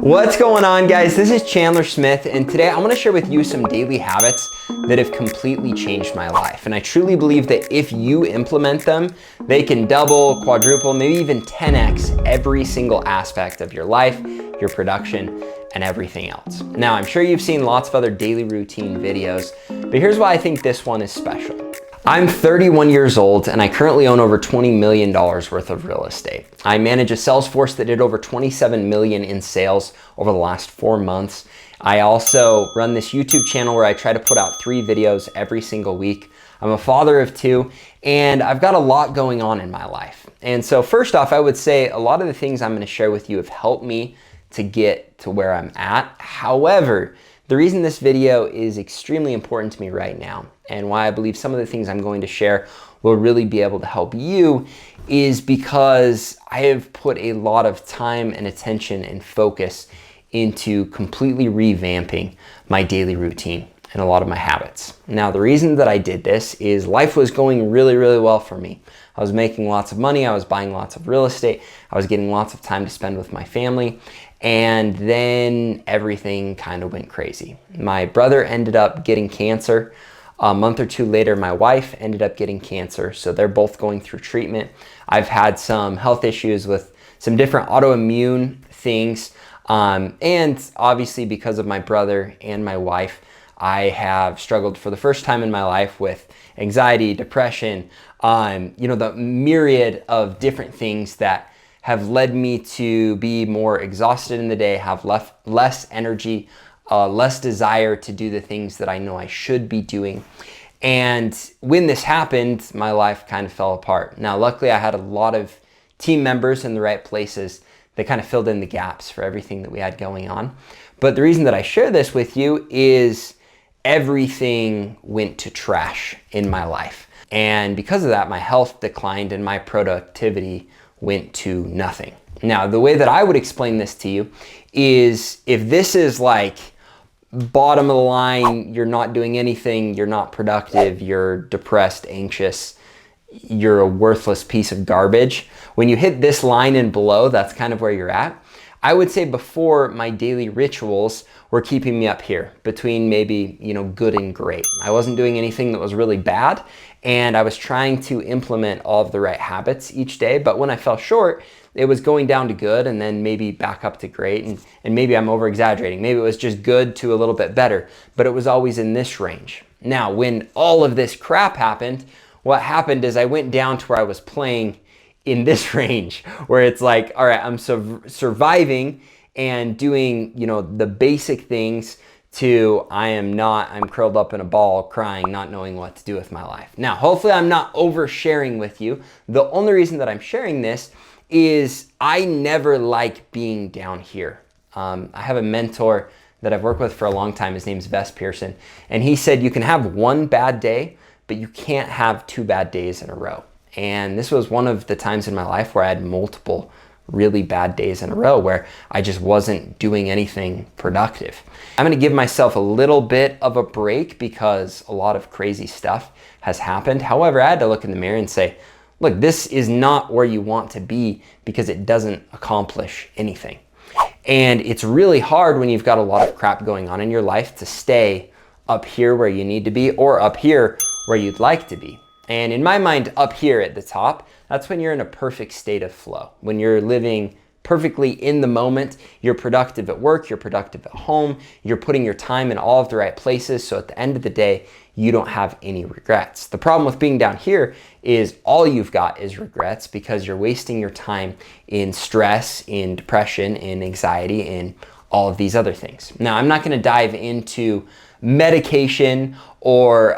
What's going on, guys? This is Chandler Smith, and today I want to share with you some daily habits that have completely changed my life. And I truly believe that if you implement them, they can double, quadruple, maybe even 10x every single aspect of your life, your production, and everything else. Now, I'm sure you've seen lots of other daily routine videos, but here's why I think this one is special. I'm 31 years old and I currently own over $20 million worth of real estate. I manage a sales force that did over 27 million in sales over the last 4 months. I also run this YouTube channel where I try to put out 3 videos every single week. I'm a father of 2 and I've got a lot going on in my life. And so first off, I would say a lot of the things I'm going to share with you have helped me to get to where I'm at. However, the reason this video is extremely important to me right now and why I believe some of the things I'm going to share will really be able to help you is because I have put a lot of time and attention and focus into completely revamping my daily routine and a lot of my habits. Now, the reason that I did this is life was going really, really well for me. I was making lots of money, I was buying lots of real estate, I was getting lots of time to spend with my family, and then everything kind of went crazy. My brother ended up getting cancer. A month or 2 later, my wife ended up getting cancer, so they're both going through treatment. I've had some health issues with some different autoimmune things, and obviously because of my brother and my wife, I have struggled for the first time in my life with anxiety, depression, the myriad of different things that have led me to be more exhausted in the day, have less energy, less desire to do the things that I know I should be doing. And when this happened, my life kind of fell apart. Now, luckily, I had a lot of team members in the right places that kind of filled in the gaps for everything that we had going on. But the reason that I share this with you is everything went to trash in my life. And because of that, my health declined and my productivity went to nothing. Now, the way that I would explain this to you is if this is like bottom of the line, you're not doing anything, you're not productive, you're depressed, anxious, you're a worthless piece of garbage. When you hit this line and below, that's kind of where you're at. I would say before, my daily rituals were keeping me up here between maybe, good and great. I wasn't doing anything that was really bad, and I was trying to implement all of the right habits each day. But when I fell short, it was going down to good and then maybe back up to great. And maybe I'm over exaggerating. Maybe it was just good to a little bit better, but it was always in this range. Now, when all of this crap happened, what happened is I went down to where I was playing in this range where it's like, all right, I'm surviving and doing, the basic things to I'm curled up in a ball crying, not knowing what to do with my life. Now, hopefully I'm not oversharing with you. The only reason that I'm sharing this is I never like being down here. I have a mentor that I've worked with for a long time. His name's Wes Pearson. And he said, you can have one bad day, but you can't have 2 bad days in a row. And this was one of the times in my life where I had multiple really bad days in a row where I just wasn't doing anything productive. I'm gonna give myself a little bit of a break because a lot of crazy stuff has happened. However, I had to look in the mirror and say, look, this is not where you want to be because it doesn't accomplish anything. And it's really hard when you've got a lot of crap going on in your life to stay up here where you need to be or up here where you'd like to be. And in my mind, up here at the top, that's when you're in a perfect state of flow. When you're living perfectly in the moment, you're productive at work, you're productive at home, you're putting your time in all of the right places. So at the end of the day, you don't have any regrets. The problem with being down here is all you've got is regrets because you're wasting your time in stress, in depression, in anxiety, in all of these other things. Now, I'm not gonna dive into medication or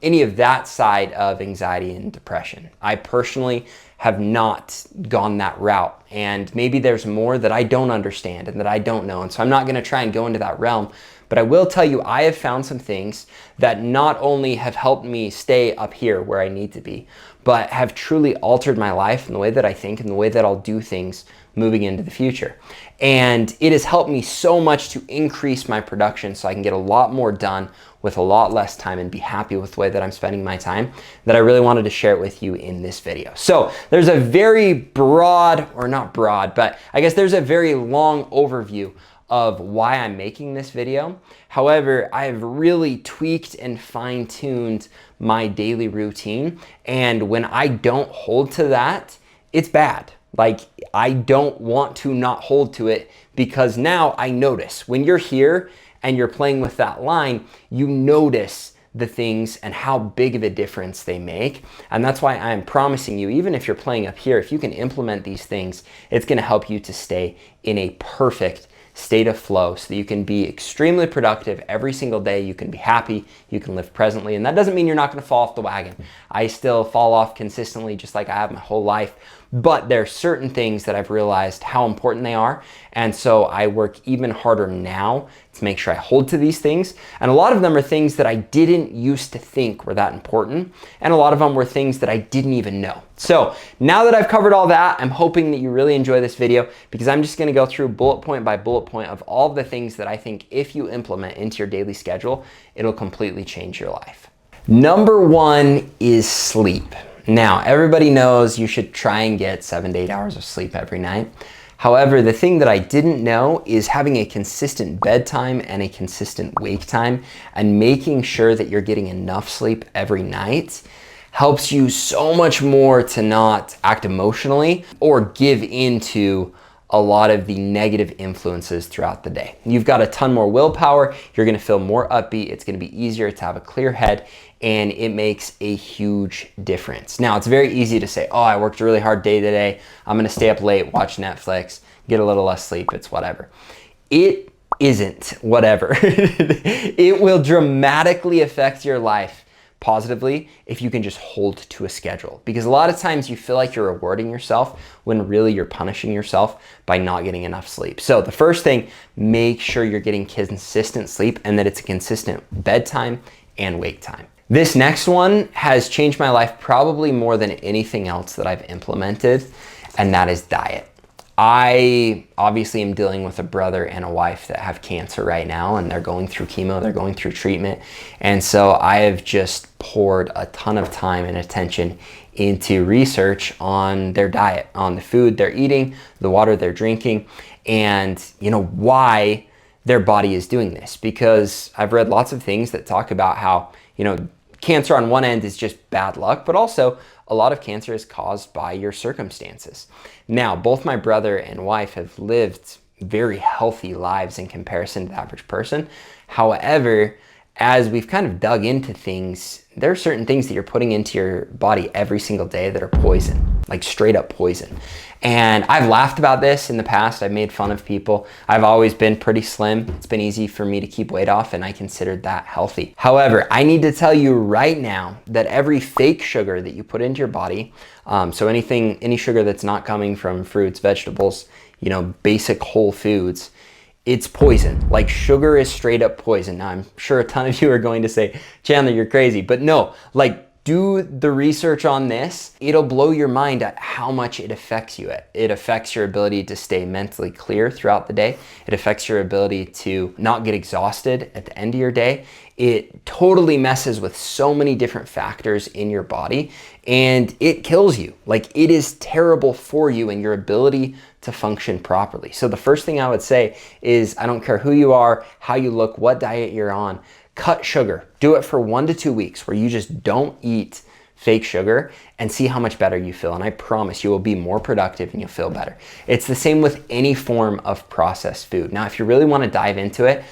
any of that side of anxiety and depression. I personally have not gone that route, and maybe there's more that I don't understand and that I don't know, and so I'm not gonna try and go into that realm, but I will tell you I have found some things that not only have helped me stay up here where I need to be, but have truly altered my life and the way that I think and the way that I'll do things moving into the future. And it has helped me so much to increase my production so I can get a lot more done with a lot less time and be happy with the way that I'm spending my time, that I really wanted to share it with you in this video. So there's a very broad, or not broad, but I guess there's a very long overview of why I'm making this video. However, I have really tweaked and fine-tuned my daily routine. And when I don't hold to that, it's bad. Like, I don't want to not hold to it, because now I notice when you're here and you're playing with that line, you notice the things and how big of a difference they make. And that's why I'm promising you, even if you're playing up here, if you can implement these things, it's gonna help you to stay in a perfect state of flow so that you can be extremely productive every single day. You can be happy, you can live presently. And that doesn't mean you're not gonna fall off the wagon. I still fall off consistently, just like I have my whole life. But there are certain things that I've realized how important they are. And so I work even harder now to make sure I hold to these things. And a lot of them are things that I didn't used to think were that important. And a lot of them were things that I didn't even know. So now that I've covered all that, I'm hoping that you really enjoy this video, because I'm just gonna go through bullet point by bullet point of all of the things that I think if you implement into your daily schedule, it'll completely change your life. Number one is sleep. Now, everybody knows you should try and get 7 to 8 hours of sleep every night. However, the thing that I didn't know is having a consistent bedtime and a consistent wake time, and making sure that you're getting enough sleep every night helps you so much more to not act emotionally or give into a lot of the negative influences throughout the day. You've got a ton more willpower, you're gonna feel more upbeat, it's gonna be easier to have a clear head, and it makes a huge difference. Now, it's very easy to say, oh, I worked a really hard day today, I'm gonna stay up late, watch Netflix, get a little less sleep, it's whatever. It isn't whatever. It will dramatically affect your life positively if you can just hold to a schedule. Because a lot of times you feel like you're rewarding yourself when really you're punishing yourself by not getting enough sleep. So the first thing, make sure you're getting consistent sleep and that it's a consistent bedtime and wake time. This next one has changed my life probably more than anything else that I've implemented, and that is diet. I obviously am dealing with a brother and a wife that have cancer right now, and they're going through chemo, they're going through treatment. And so I have just poured a ton of time and attention into research on their diet, on the food they're eating, the water they're drinking, and why their body is doing this. Because I've read lots of things that talk about how, cancer on one end is just bad luck, but also a lot of cancer is caused by your circumstances. Now, both my brother and wife have lived very healthy lives in comparison to the average person. However, as we've kind of dug into things, there are certain things that you're putting into your body every single day that are poison, like straight up poison. And I've laughed about this in the past. I've made fun of people. I've always been pretty slim. It's been easy for me to keep weight off, and I considered that healthy. However, I need to tell you right now that every fake sugar that you put into your body, so any sugar that's not coming from fruits, vegetables, basic whole foods, it's poison. Like, sugar is straight up poison. Now, I'm sure a ton of you are going to say, Chandler, you're crazy. But no, do the research on this. It'll blow your mind at how much it affects you. It affects your ability to stay mentally clear throughout the day. It affects your ability to not get exhausted at the end of your day. It totally messes with so many different factors in your body, and it kills you. It is terrible for you and your ability to function properly. So the first thing I would say is, I don't care who you are, how you look, what diet you're on, cut sugar. Do it for 1 to 2 weeks where you just don't eat fake sugar and see how much better you feel. And I promise you will be more productive and you'll feel better. It's the same with any form of processed food. Now, if you really want to dive into it,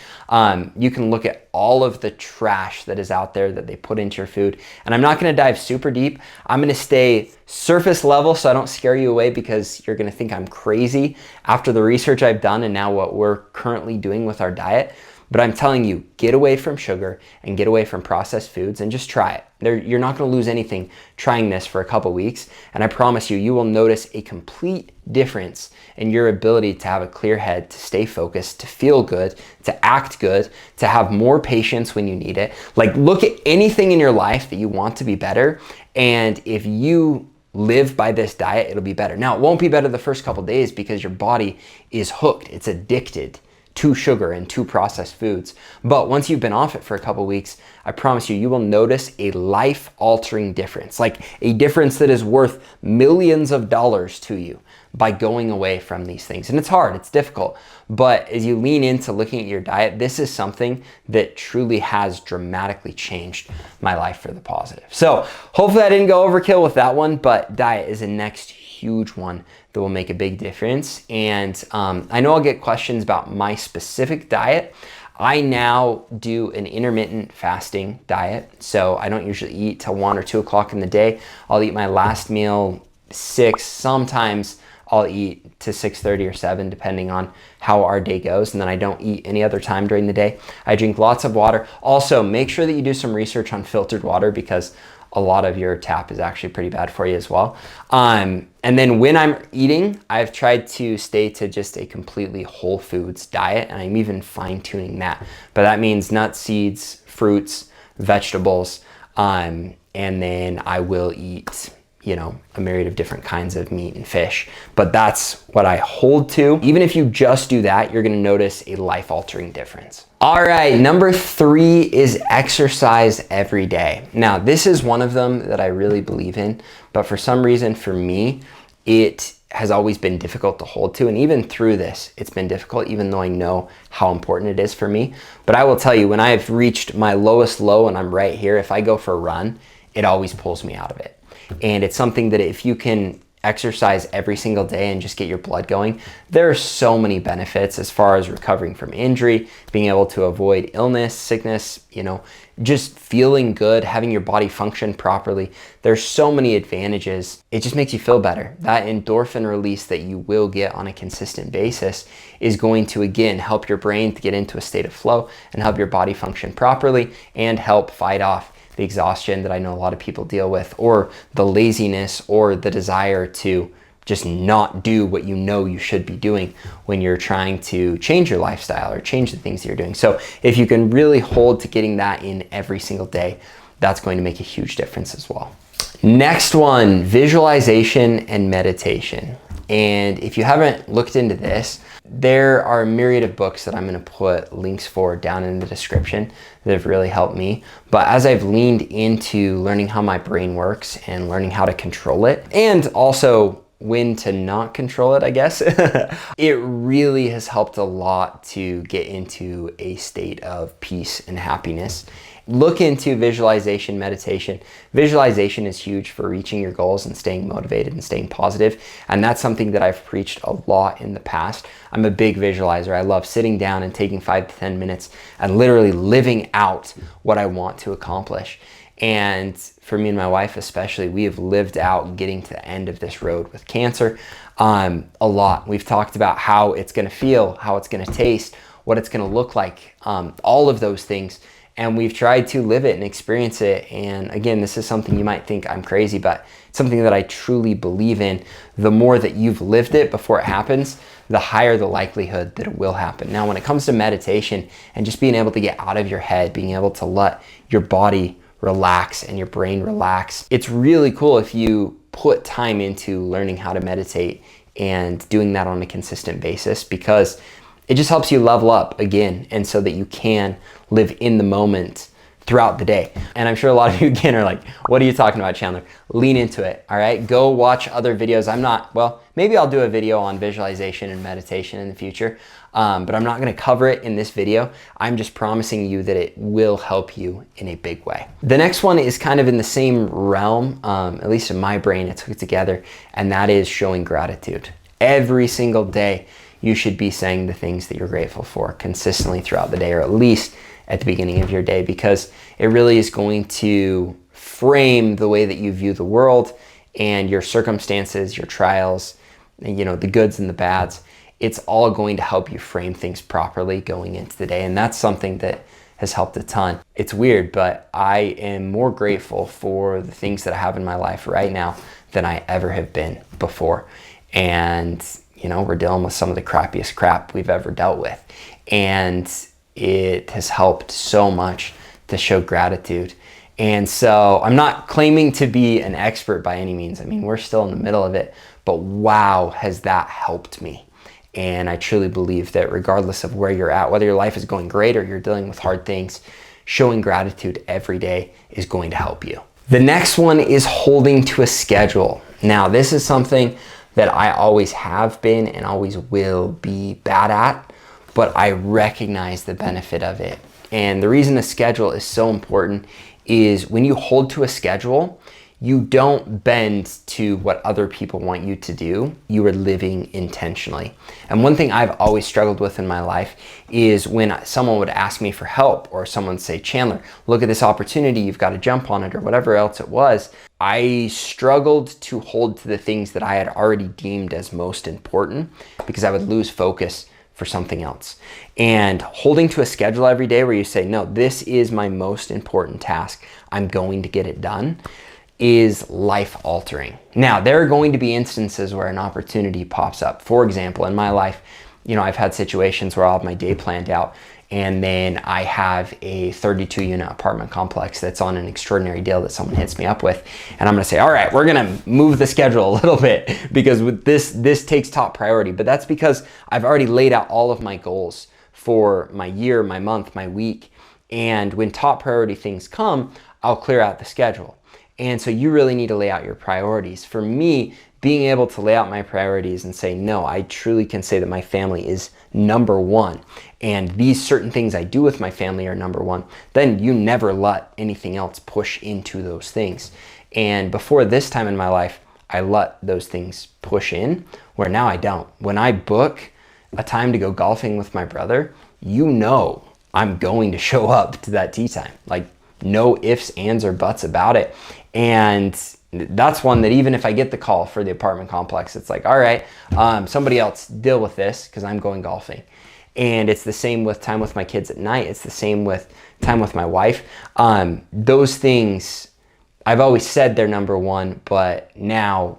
you can look at all of the trash that is out there that they put into your food. And I'm not going to dive super deep. I'm going to stay surface level so I don't scare you away, because you're going to think I'm crazy after the research I've done and now what we're currently doing with our diet. But I'm telling you, get away from sugar and get away from processed foods and just try it. You're not going to lose anything trying this for a couple weeks. And I promise you, you will notice a complete difference in your ability to have a clear head, to stay focused, to feel good, to act good, to have more patience when you need it. Look at anything in your life that you want to be better. And if you live by this diet, it'll be better. Now, it won't be better the first couple days because your body is hooked. It's addicted to sugar and to processed foods. But once you've been off it for a couple weeks, I promise you, you will notice a life-altering difference, like a difference that is worth millions of dollars to you by going away from these things. And it's hard, it's difficult, but as you lean into looking at your diet, this is something that truly has dramatically changed my life for the positive. So hopefully I didn't go overkill with that one, but diet is the next huge one that will make a big difference. And I know I'll get questions about my specific diet. I now do an intermittent fasting diet. So I don't usually eat till 1 or 2 o'clock in the day. I'll eat my last meal 6, sometimes I'll eat to 6:30 or 7, depending on how our day goes. And then I don't eat any other time during the day. I drink lots of water. Also, make sure that you do some research on filtered water, because a lot of your tap is actually pretty bad for you as well. And then when I'm eating, I've tried to stay to just a completely whole foods diet, and I'm even fine tuning that. But that means nuts, seeds, fruits, vegetables, and then I will eat, you know, a myriad of different kinds of meat and fish. But that's what I hold to. Even if you just do that, you're gonna notice a life-altering difference. All right, number 3 is exercise every day. Now, this is one of them that I really believe in, but for some reason, for me, it has always been difficult to hold to. And even through this, it's been difficult, even though I know how important it is for me. But I will tell you, when I've reached my lowest low and I'm right here, if I go for a run, it always pulls me out of it. And it's something that if you can exercise every single day and just get your blood going, there are so many benefits as far as recovering from injury, being able to avoid illness, sickness, you know, just feeling good, having your body function properly. There's so many advantages. It just makes you feel better. That endorphin release that you will get on a consistent basis is going to, again, help your brain to get into a state of flow and help your body function properly and help fight off the exhaustion that I know a lot of people deal with, or the laziness, or the desire to just not do what you know you should be doing when you're trying to change your lifestyle or change the things that you're doing. So if you can really hold to getting that in every single day, that's going to make a huge difference as well. Next one, visualization and meditation. And if you haven't looked into this, there are a myriad of books that I'm going to put links for down in the description that have really helped me. But as I've leaned into learning how my brain works and learning how to control it, and also when to not control it, I guess, it really has helped a lot to get into a state of peace and happiness. Look into visualization, meditation. Visualization is huge for reaching your goals and staying motivated and staying positive. And that's something that I've preached a lot in the past. I'm a big visualizer. I love sitting down and taking 5 to 10 minutes and literally living out what I want to accomplish. And for me and my wife especially, we have lived out getting to the end of this road with cancer a lot. We've talked about how it's gonna feel, how it's gonna taste, what it's gonna look like, all of those things. And we've tried to live it and experience it. And again, this is something you might think I'm crazy, but it's something that I truly believe in. The more that you've lived it before it happens, the higher the likelihood that it will happen. Now, when it comes to meditation and just being able to get out of your head, being able to let your body relax and your brain relax, it's really cool if you put time into learning how to meditate and doing that on a consistent basis, because it just helps you level up again, and so that you can live in the moment throughout the day. And I'm sure a lot of you again are like, what are you talking about, Chandler? Lean into it, all right? Go watch other videos. Well, maybe I'll do a video on visualization and meditation in the future, but I'm not gonna cover it in this video. I'm just promising you that it will help you in a big way. The next one is kind of in the same realm, at least in my brain, it took it together, and that is showing gratitude. Every single day, you should be saying the things that you're grateful for consistently throughout the day, or at least at the beginning of your day, because it really is going to frame the way that you view the world and your circumstances, your trials, you know, the goods and the bads. It's all going to help you frame things properly going into the day. And that's something that has helped a ton. It's weird, but I am more grateful for the things that I have in my life right now than I ever have been before. And you know, we're dealing with some of the crappiest crap we've ever dealt with. And it has helped so much to show gratitude. And so I'm not claiming to be an expert by any means. I mean, we're still in the middle of it, but wow, has that helped me. And I truly believe that regardless of where you're at, whether your life is going great or you're dealing with hard things, showing gratitude every day is going to help you. The next one is holding to a schedule. Now, this is something that I always have been and always will be bad at, but I recognize the benefit of it. And the reason a schedule is so important is when you hold to a schedule, you don't bend to what other people want you to do. You are living intentionally. And one thing I've always struggled with in my life is when someone would ask me for help, or someone would say, Chandler, look at this opportunity, you've got to jump on it, or whatever else it was. I struggled to hold to the things that I had already deemed as most important because I would lose focus for something else. And holding to a schedule every day where you say, no, this is my most important task, I'm going to get it done, is life altering. Now, there are going to be instances where an opportunity pops up. For example, in my life, I've had situations where I'll have my day planned out and then I have a 32 unit apartment complex that's on an extraordinary deal that someone hits me up with. And I'm gonna say, all right, we're gonna move the schedule a little bit because with this takes top priority. But that's because I've already laid out all of my goals for my year, my month, my week. And when top priority things come, I'll clear out the schedule. And so you really need to lay out your priorities. For me, being able to lay out my priorities and say, no, I truly can say that my family is number one. And these certain things I do with my family are number one. Then you never let anything else push into those things. And before this time in my life, I let those things push in, where now I don't. When I book a time to go golfing with my brother, I'm going to show up to that tee time. Like, no ifs, ands, or buts about it. And that's one that even if I get the call for the apartment complex, it's like, all right, somebody else deal with this because I'm going golfing. And it's the same with time with my kids at night. It's the same with time with my wife. Those things, I've always said they're number one, but now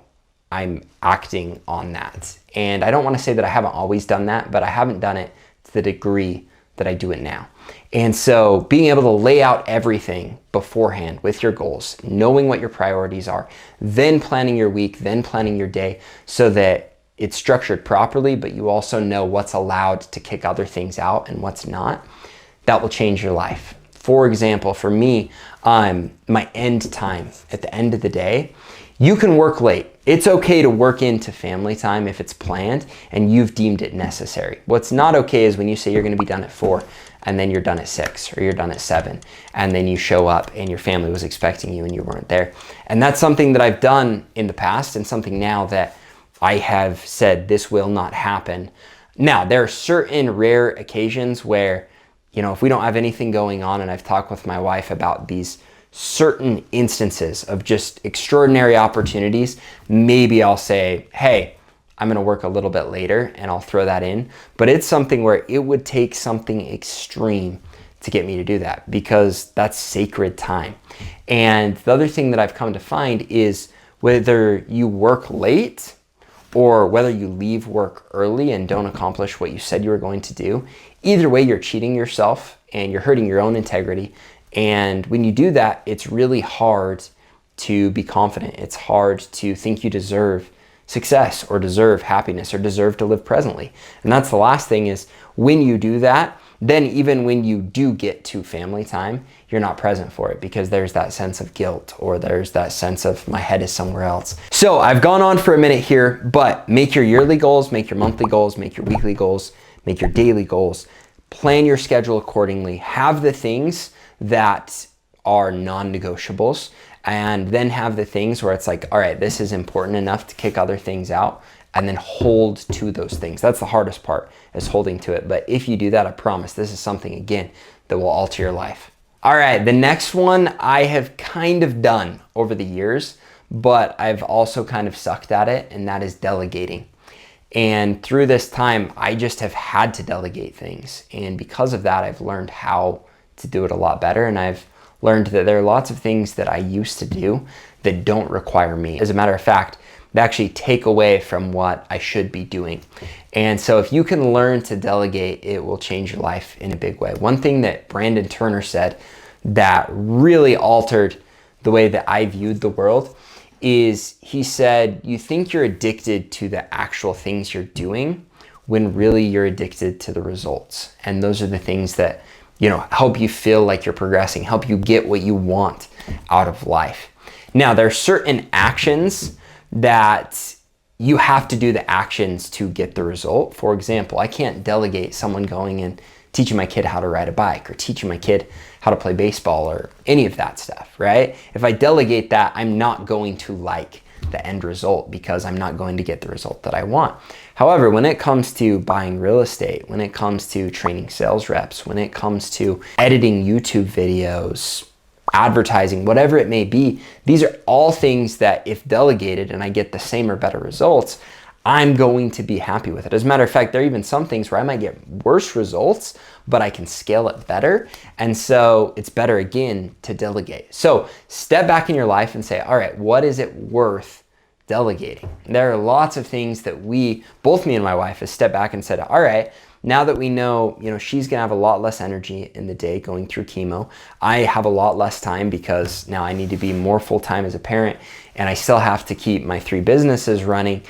I'm acting on that. And I don't want to say that I haven't always done that, but I haven't done it to the degree that I do it now. And so being able to lay out everything beforehand with your goals, knowing what your priorities are, then planning your week, then planning your day so that it's structured properly, but you also know what's allowed to kick other things out and what's not, that will change your life. For example, for me, my end time at the end of the day, you can work late. It's okay to work into family time if it's planned and you've deemed it necessary. What's not okay is when you say you're going to be done at 4 and then you're done at 6 or you're done at 7 and then you show up and your family was expecting you and you weren't there. And that's something that I've done in the past and something now that I have said this will not happen. Now, there are certain rare occasions where, if we don't have anything going on, and I've talked with my wife about these certain instances of just extraordinary opportunities, maybe I'll say, hey, I'm going to work a little bit later and I'll throw that in. But it's something where it would take something extreme to get me to do that because that's sacred time. And the other thing that I've come to find is whether you work late or whether you leave work early and don't accomplish what you said you were going to do, either way, you're cheating yourself and you're hurting your own integrity. And when you do that, it's really hard to be confident. It's hard to think you deserve success or deserve happiness or deserve to live presently. And that's the last thing is when you do that, then even when you do get to family time, you're not present for it because there's that sense of guilt or there's that sense of my head is somewhere else. So I've gone on for a minute here, but make your yearly goals, make your monthly goals, make your weekly goals, make your daily goals, plan your schedule accordingly, have the things that are non-negotiables, and then have the things where it's like, all right, this is important enough to kick other things out, and then hold to those things. That's the hardest part, is holding to it. But if you do that, I promise this is something, again, that will alter your life. All right, the next one I have kind of done over the years, but I've also kind of sucked at it, and that is delegating. And through this time, I just have had to delegate things. And because of that, I've learned how to do it a lot better. And I've learned that there are lots of things that I used to do that don't require me. As a matter of fact, they actually take away from what I should be doing. And so if you can learn to delegate, it will change your life in a big way. One thing that Brandon Turner said that really altered the way that I viewed the world is he said, you think you're addicted to the actual things you're doing when really you're addicted to the results. And those are the things that, help you feel like you're progressing, help you get what you want out of life. Now, there are certain actions that you have to do the actions to get the result. For example, I can't delegate someone going and teaching my kid how to ride a bike or teaching my kid how to play baseball or any of that stuff, right? If I delegate that, I'm not going to like the end result because I'm not going to get the result that I want. However, when it comes to buying real estate, when it comes to training sales reps, when it comes to editing YouTube videos, advertising, whatever it may be, these are all things that if delegated and I get the same or better results, I'm going to be happy with it. As a matter of fact, there are even some things where I might get worse results, but I can scale it better. And so it's better again to delegate. So step back in your life and say, all right, what is it worth delegating? There are lots of things that both me and my wife, have stepped back and said, all right, now that we know, she's gonna have a lot less energy in the day going through chemo. I have a lot less time because now I need to be more full-time as a parent and I still have to keep my 3 businesses running.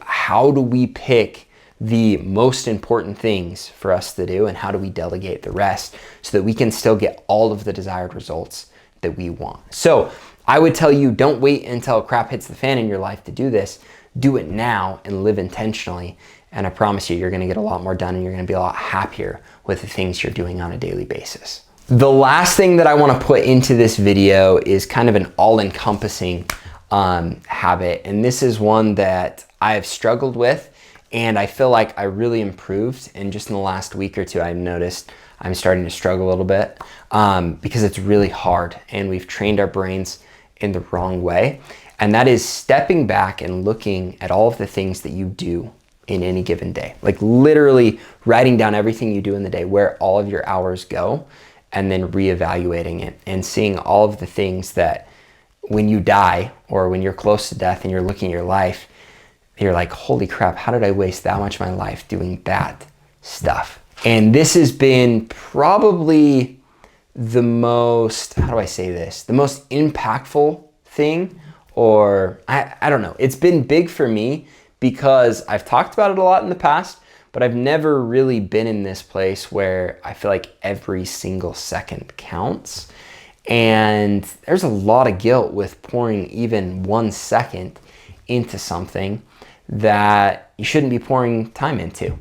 How do we pick the most important things for us to do and how do we delegate the rest so that we can still get all of the desired results that we want? So I would tell you, don't wait until crap hits the fan in your life to do this. Do it now and live intentionally. And I promise you're gonna get a lot more done and you're gonna be a lot happier with the things you're doing on a daily basis. The last thing that I wanna put into this video is kind of an all-encompassing habit. And this is one that I've struggled with and I feel like I really improved. And just in the last week or two, I've noticed I'm starting to struggle a little bit because it's really hard and we've trained our brains in the wrong way. And that is stepping back and looking at all of the things that you do in any given day. Like literally writing down everything you do in the day, where all of your hours go, and then reevaluating it and seeing all of the things that when you die or when you're close to death and you're looking at your life, you're like, holy crap, how did I waste that much of my life doing that stuff? And this has been probably the most, how do I say this? The most impactful thing, or I don't know. It's been big for me because I've talked about it a lot in the past, but I've never really been in this place where I feel like every single second counts. And there's a lot of guilt with pouring even 1 second into something that you shouldn't be pouring time into.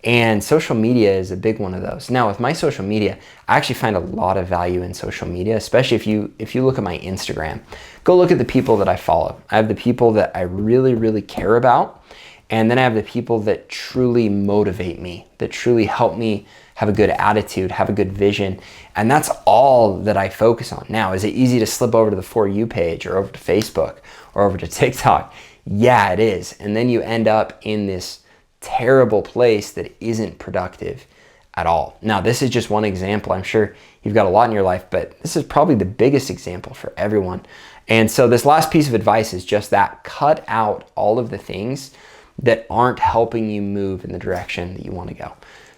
And social media is a big one of those. Now with my social media, I actually find a lot of value in social media, especially if you look at my Instagram. Go look at the people that I follow. I have the people that I really, really care about. And then I have the people that truly motivate me, that truly help me have a good attitude, have a good vision. And that's all that I focus on. Now, is it easy to slip over to the For You page or over to Facebook or over to TikTok? Yeah, it is. And then you end up in this terrible place that isn't productive at all. Now, this is just one example. I'm sure you've got a lot in your life, but this is probably the biggest example for everyone. And so this last piece of advice is just that: cut out all of the things that aren't helping you move in the direction that you want to go.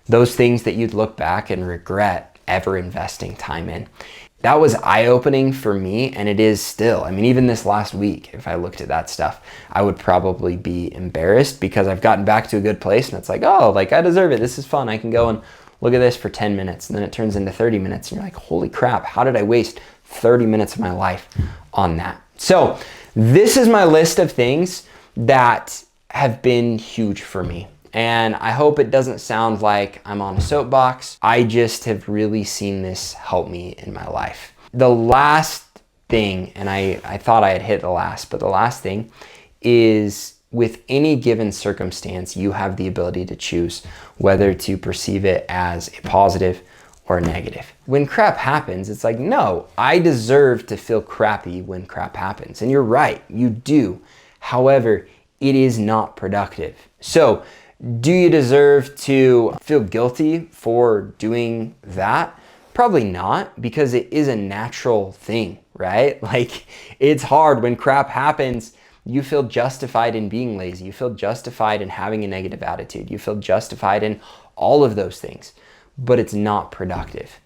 Those things that you'd look back and regret ever investing time in. That was eye-opening for me, and it is still. I mean, even this last week, if I looked at that stuff, I would probably be embarrassed because I've gotten back to a good place and it's like, oh, like I deserve it. This is fun. I can go and look at this for 10 minutes and then it turns into 30 minutes and you're like, holy crap, how did I waste 30 minutes of my life on that? So this is my list of things that have been huge for me. And I hope it doesn't sound like I'm on a soapbox. I just have really seen this help me in my life. The last thing, and I thought I had hit the last, but the last thing is, with any given circumstance, you have the ability to choose whether to perceive it as a positive or a negative. When crap happens, it's like, no, I deserve to feel crappy when crap happens. And you're right, you do. However, it is not productive. So, do you deserve to feel guilty for doing that? Probably not, because it is a natural thing, right? Like, it's hard when crap happens. You feel justified in being lazy. You feel justified in having a negative attitude. You feel justified in all of those things, but it's not productive.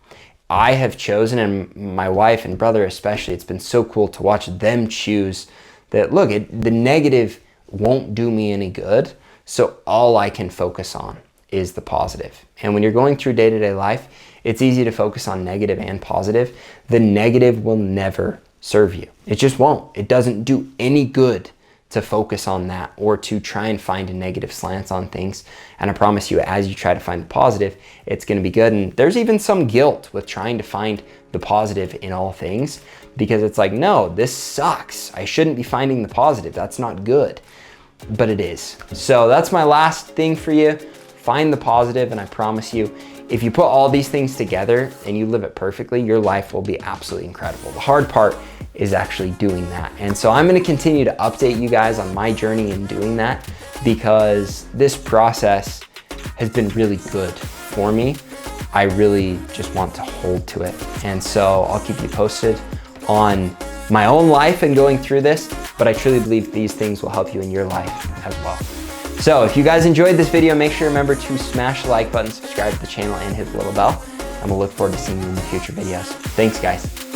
I have chosen, and my wife and brother especially, it's been so cool to watch them choose that, look, the negative won't do me any good. So all I can focus on is the positive. And when you're going through day-to-day life, it's easy to focus on negative and positive. The negative will never serve you. It just won't. It doesn't do any good to focus on that or to try and find a negative slants on things. And I promise you, as you try to find the positive, it's going to be good. And there's even some guilt with trying to find the positive in all things, because it's like, no, this sucks. I shouldn't be finding the positive. That's not good. But it is. So that's my last thing for you. Find the positive, and I promise you, if you put all these things together and you live it perfectly, your life will be absolutely incredible. The hard part is actually doing that. And so I'm gonna continue to update you guys on my journey in doing that, because this process has been really good for me. I really just want to hold to it. And so I'll keep you posted on my own life and going through this, but I truly believe these things will help you in your life as well. So if you guys enjoyed this video, make sure to remember to smash the like button, subscribe to the channel, and hit the little bell. And we'll look forward to seeing you in the future videos. Thanks, guys.